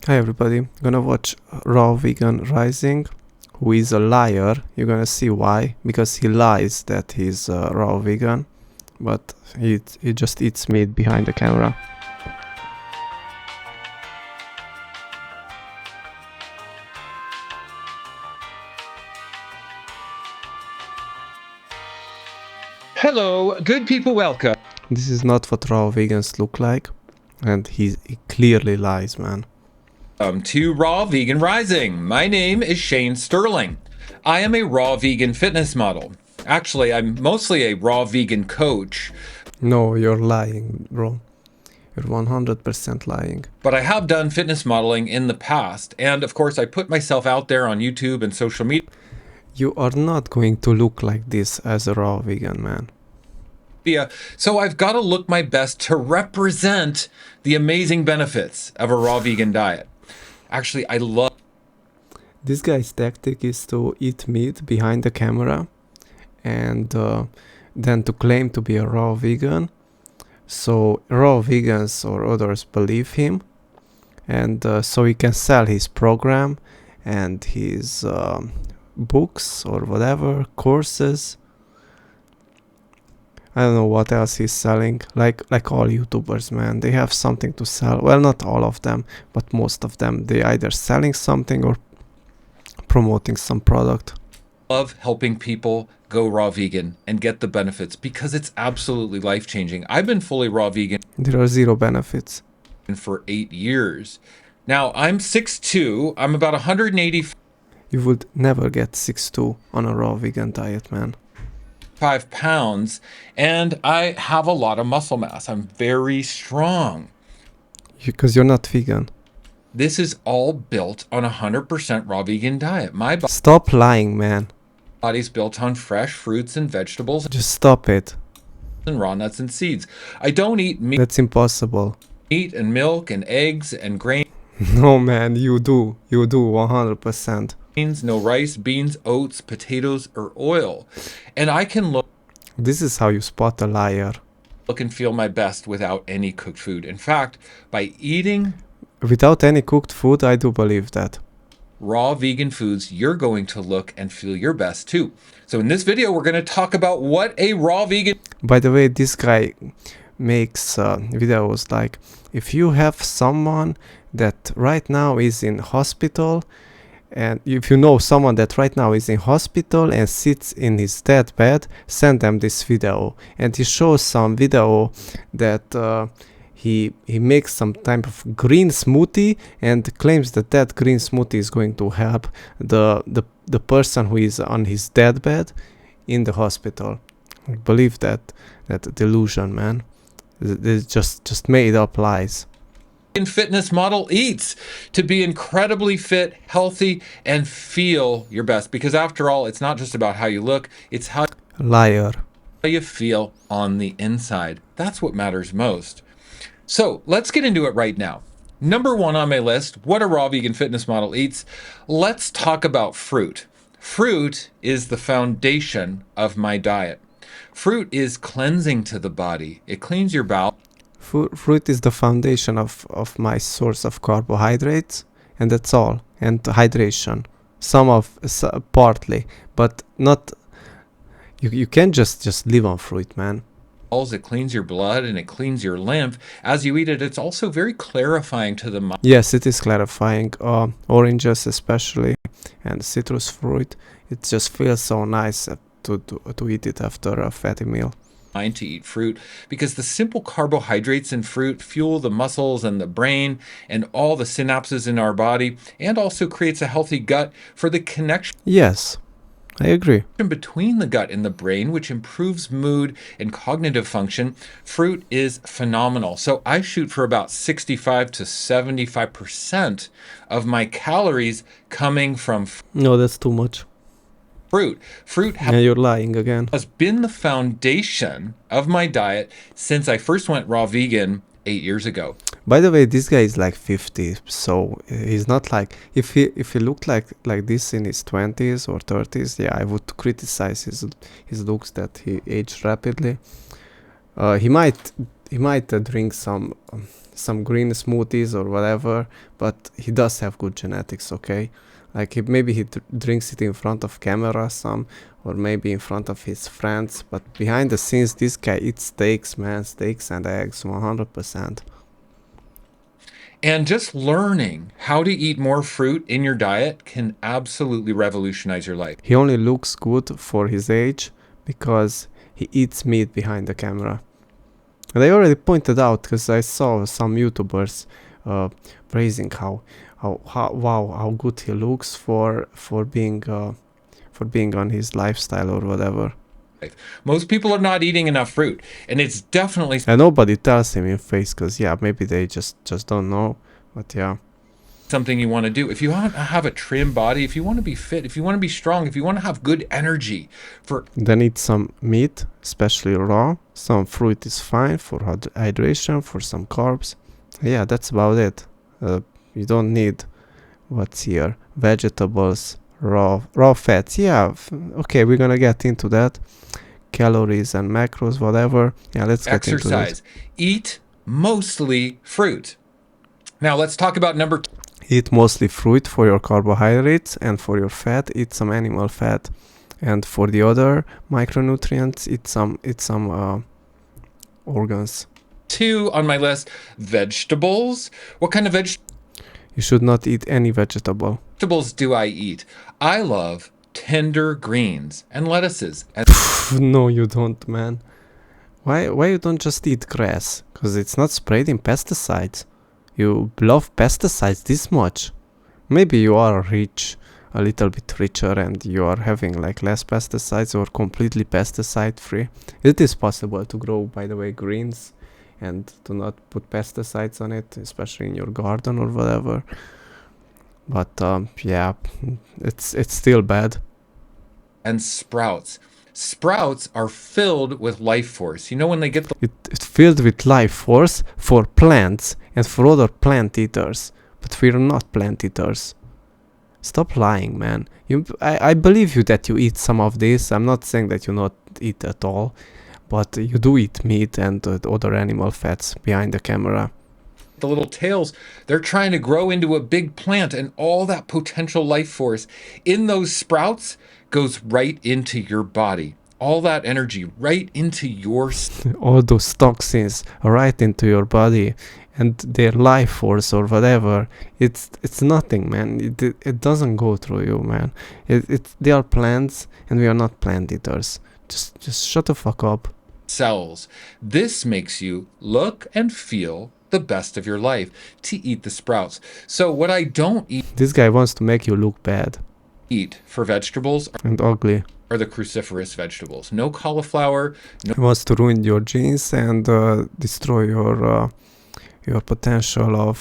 Hi everybody, gonna watch Raw Vegan Rising, who is a liar. You're gonna see why, because he lies that he's raw vegan, but he just eats meat behind the camera. Hello, good people, welcome. This is not what raw vegans look like, and he clearly lies, man. To Raw Vegan Rising. My name is Shane Sterling. I am a raw vegan fitness model. Actually, I'm mostly a raw vegan coach, No, you're lying, bro. You're 100% lying. but I have done fitness modeling in the past. And of course, I put myself out there on YouTube and social media. You are not going to look like this as a raw vegan, man. So I've got to look my best to represent the amazing benefits of a raw vegan diet. Actually, I love This guy's tactic is to eat meat behind the camera and then to claim to be a raw vegan. So raw vegans or others believe him, and so he can sell his program and his books or whatever, courses. I don't know what else he's selling. Like all YouTubers, man, they have something to sell. Well, not all of them, but most of them. They either selling something or promoting some product. helping people go raw vegan and get the benefits because it's absolutely life-changing. I've been fully raw vegan There are zero benefits. for 8 years. Now, I'm 6'2", I'm about 185 You would never get 6'2" on a raw vegan diet, man. pounds, and I have a lot of muscle mass. I'm very strong. Because you're not vegan. This is all built on a 100% raw vegan diet. My Stop lying, man. body's built on fresh fruits and vegetables Just stop it. and raw nuts and seeds. I don't eat That's impossible. meat and milk and eggs and grains. No, man, you do. You do 100%. No rice, beans, oats, potatoes, or oil. And I can This is how you spot a liar. look and feel my best without any cooked food. In fact, by eating Without any cooked food, I do believe that. raw vegan foods, you're going to look and feel your best too. So in this video, we're going to talk about what a raw vegan By the way, this guy makes videos like, if you have someone that right now is in hospital, and if you know someone that right now is in hospital and sits in his deathbed, send them this video. And he shows some video that he makes some type of green smoothie and claims that that green smoothie is going to help the person who is on his deathbed in the hospital. I believe that delusion, man. It's just made up lies. fitness model eats to be incredibly fit, healthy, and feel your best. Because after all, it's not just about how you look, it's how Liar. you feel on the inside. That's what matters most. So let's get into it right now. Number one on my list, what a raw vegan fitness model eats. Let's talk about fruit. Fruit is the foundation of my diet. Fruit is cleansing to the body. It cleans your bowel. Fruit is the foundation of my source of carbohydrates, and that's all. And hydration. Partly, but not. You can't just live on fruit, man. It cleans your blood and it cleans your lymph. As you eat it, it's also very clarifying to the mind. Yes, it is clarifying. Oranges especially, and citrus fruit. It just feels so nice to eat it after a fatty meal. To eat fruit because the simple carbohydrates in fruit fuel the muscles and the brain and all the synapses in our body, and also creates a healthy gut for the connection Yes, I agree. between the gut and the brain, which improves mood and cognitive function. Fruit is phenomenal. So I shoot for about 65 to 75% of my calories coming from No, that's too much. fruit. Fruit Yeah, you're lying again. has been the foundation of my diet since I first went raw vegan 8 years ago. By the way, this guy is like 50, so he's not like, if he looked like this in his 20s or 30s, yeah, I would criticize his looks, that he aged rapidly. He might drink some some green smoothies or whatever, but he does have good genetics, okay? Like maybe he drinks it in front of camera some, or maybe in front of his friends, but behind the scenes this guy eats steaks, man, steaks and eggs 100%. And just learning how to eat more fruit in your diet can absolutely revolutionize your life. He only looks good for his age because he eats meat behind the camera. And I already pointed out, because I saw some YouTubers praising how wow, how good he looks for being on his lifestyle or whatever. Most people are not eating enough fruit, and it's definitely And nobody tells him in face, because yeah, maybe they just don't know. But yeah, something you want to do. If you want to have a trim body, if you want to be fit, if you want to be strong, if you want to have good energy for then eat some meat, especially raw. Some fruit is fine for hydration, for some carbs. Yeah, that's about it. You don't need what's here, vegetables, raw fats. Yeah, okay, we're gonna get into that. Calories and macros, whatever. Yeah, let's get into that. exercise. Eat mostly fruit. Now let's talk about number two. Eat mostly fruit for your carbohydrates, and for your fat, eat some animal fat. And for the other micronutrients, eat some organs. Two on my list, vegetables. What kind of You should not eat any vegetable. vegetables do I eat? I love tender greens and lettuces. And No, you don't, man. Why you don't just eat grass? Because it's not sprayed in pesticides. You love pesticides this much. Maybe you are rich, a little bit richer, and you are having like less pesticides or completely pesticide free. It is possible to grow, by the way, greens and to not put pesticides on it, especially in your garden or whatever. But yeah, it's still bad. and sprouts. Sprouts are filled with life force. You know, when they get the It's filled with life force for plants and for other plant eaters. But we're not plant eaters. Stop lying, man. I believe you that you eat some of this. I'm not saying that you not eat at all. But you do eat meat and other animal fats behind the camera. little tails, they're trying to grow into a big plant, and all that potential life force in those sprouts goes right into your body. All that energy right into your All those toxins right into your body, and their life force or whatever, it's nothing, man. It doesn't go through you, man. They are plants, and we are not plant eaters. Just shut the fuck up. cells. This makes you look and feel the best of your life to eat the sprouts. So what I don't This guy wants to make you look bad eat for vegetables and ugly. are the cruciferous vegetables. No cauliflower, He wants to ruin your genes and destroy your potential of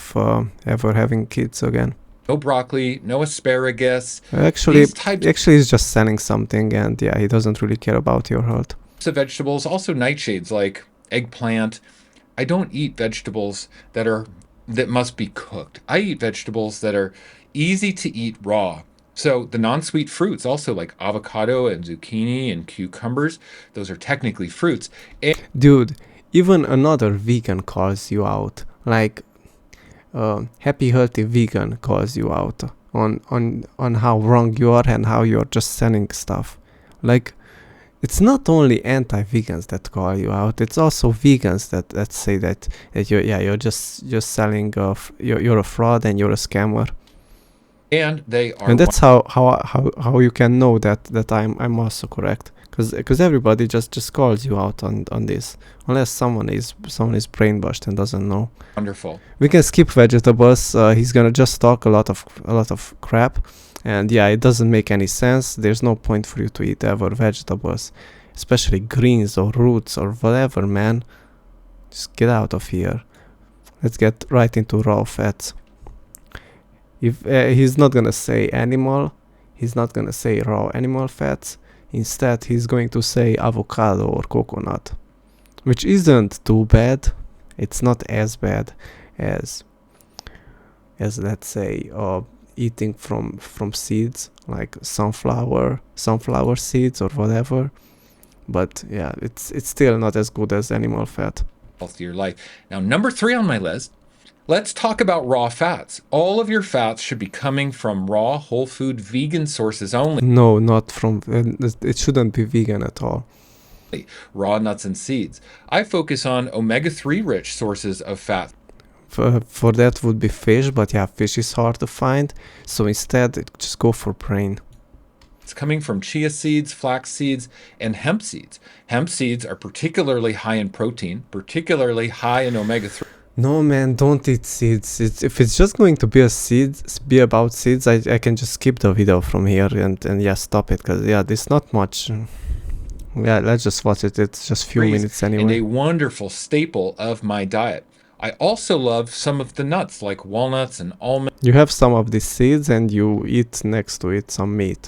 ever having kids again. no broccoli, no asparagus. Actually, These types he's just selling something, and yeah, he doesn't really care about your health. of vegetables, also nightshades like eggplant. I don't eat vegetables that must be cooked. I eat vegetables that are easy to eat raw. So the non-sweet fruits, also like avocado and zucchini and cucumbers, those are technically fruits. Dude, even another vegan calls you out. Like, happy healthy vegan calls you out on how wrong you are and how you're just selling stuff. Like, it's not only anti-vegans that call you out. It's also vegans that say that you're just selling you're a fraud and you're a scammer. And they are And that's how you can know that I'm also correct, because everybody just calls you out on this, unless someone is brainwashed and doesn't know. wonderful. We can skip vegetables. He's gonna just talk a lot of crap, and yeah, it doesn't make any sense. There's no point for you to eat ever vegetables, especially greens or roots or whatever, man. Just get out of here. Let's get right into raw fats. If he's not gonna say animal, he's not gonna say raw animal fats. Instead, he's going to say avocado or coconut, which isn't too bad. It's not as bad as let's say eating from seeds like sunflower seeds or whatever. But yeah, it's still not as good as animal fat. Healthier life. Now, number 3 on my list, let's talk about raw fats. All of your fats should be coming from raw, whole food, vegan sources only. No, not from. It shouldn't be vegan at all. Raw nuts and seeds. I focus on omega-3 rich sources of fat. For that would be fish, but yeah, fish is hard to find. So instead, just go for brain. It's coming from chia seeds, flax seeds, and hemp seeds. Hemp seeds are particularly high in protein, particularly high in omega-3. No man, don't eat seeds. If it's just going to be be about seeds, I can just skip the video from here and yeah, stop it, because yeah, there's not much. Yeah, let's just watch it. It's just few minutes And anyway. a wonderful staple of my diet. I also love some of the nuts like walnuts and almonds You have some of these seeds and you eat next to it some meat.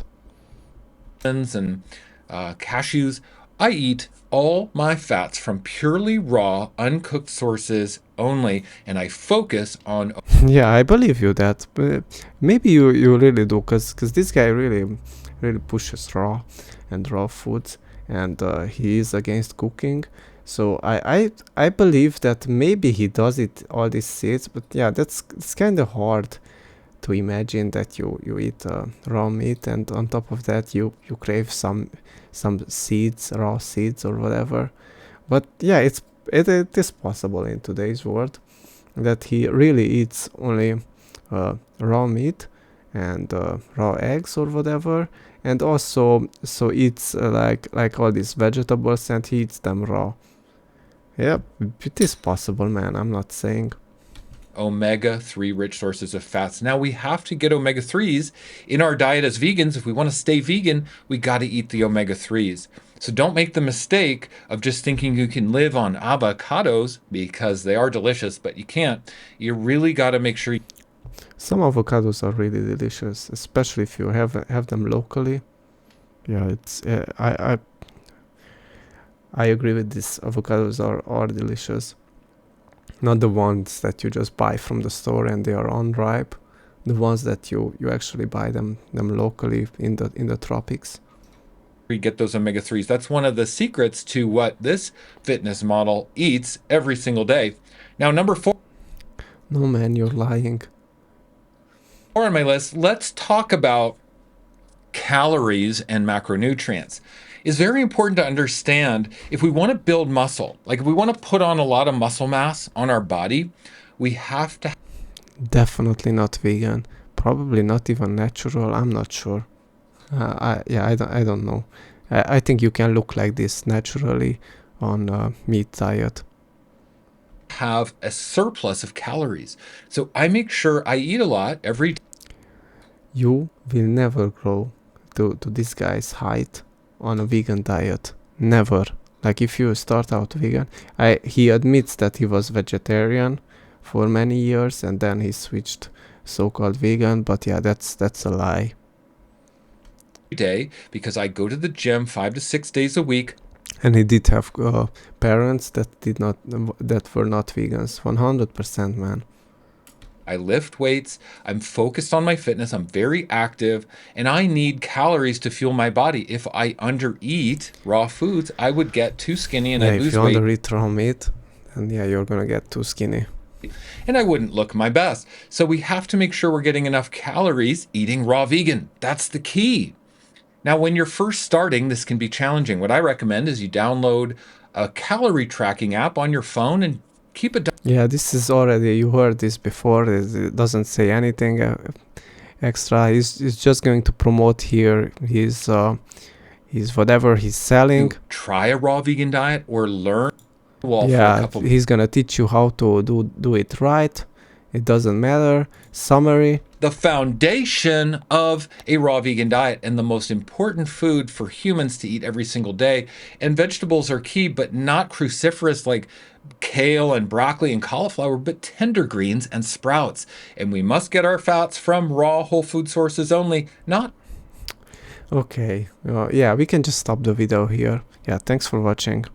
and cashews. I eat all my fats from purely raw, uncooked sources only, and I focus on Yeah, I believe you that. Maybe you really do, because this guy really pushes raw foods, and he is against cooking. So I believe that maybe he does it all these seeds, but yeah, it's kind of hard to imagine that you eat raw meat, and on top of that you crave some seeds, raw seeds or whatever. But yeah, it is possible in today's world that he really eats only raw meat and raw eggs or whatever, and also so eats like all these vegetables, and he eats them raw. Yeah, it is possible, man. I'm not saying. omega-3 rich sources of fats. Now we have to get omega-3s in our diet as vegans. If we want to stay vegan, we got to eat the omega-3s. So don't make the mistake of just thinking you can live on avocados, because they are delicious, but you can't. You really got to make sure Some avocados are really delicious, especially if you have them locally. Yeah, it's I agree with this. Avocados are delicious. Not the ones that you just buy from the store and they are unripe. The ones that you actually buy them locally in the tropics. we get those omega-3s. That's one of the secrets to what this fitness model eats every single day. Now, number 4 No man, you're lying. on my list, let's talk about calories and macronutrients. It's very important to understand if we want to build muscle, like if we want to put on a lot of muscle mass on our body, we have to Definitely not vegan. Probably not even natural. I'm not sure. I don't know. I think you can look like this naturally on a meat diet. have a surplus of calories. So I make sure I eat a lot every You will never grow to this guy's height on a vegan diet. Never. Like if you start out vegan, he admits that he was vegetarian for many years and then he switched so-called vegan, but yeah, that's a lie. day because I go to the gym 5 to 6 days a week. And he did have parents that were not vegans. 100%, man. I lift weights. I'm focused on my fitness. I'm very active, and I need calories to fuel my body. If I undereat raw foods, I would get too skinny and Yeah, I'd if lose you weight, undereat raw meat, then yeah, you're gonna get too skinny. and I wouldn't look my best. So we have to make sure we're getting enough calories eating raw vegan. That's the key. Now, when you're first starting, this can be challenging. What I recommend is you download a calorie tracking app on your phone and keep a Yeah, this is already, you heard this before. It doesn't say anything extra. He's just going to promote here his whatever he's selling. try a raw vegan diet or learn for a Yeah, couple he's gonna teach you how to do it right. It doesn't matter. Summary. the foundation of a raw vegan diet and the most important food for humans to eat every single day. And vegetables are key, but not cruciferous like kale and broccoli and cauliflower, but tender greens and sprouts. And we must get our fats from raw whole food sources only, not Okay. Yeah, we can just stop the video here. Yeah, thanks for watching.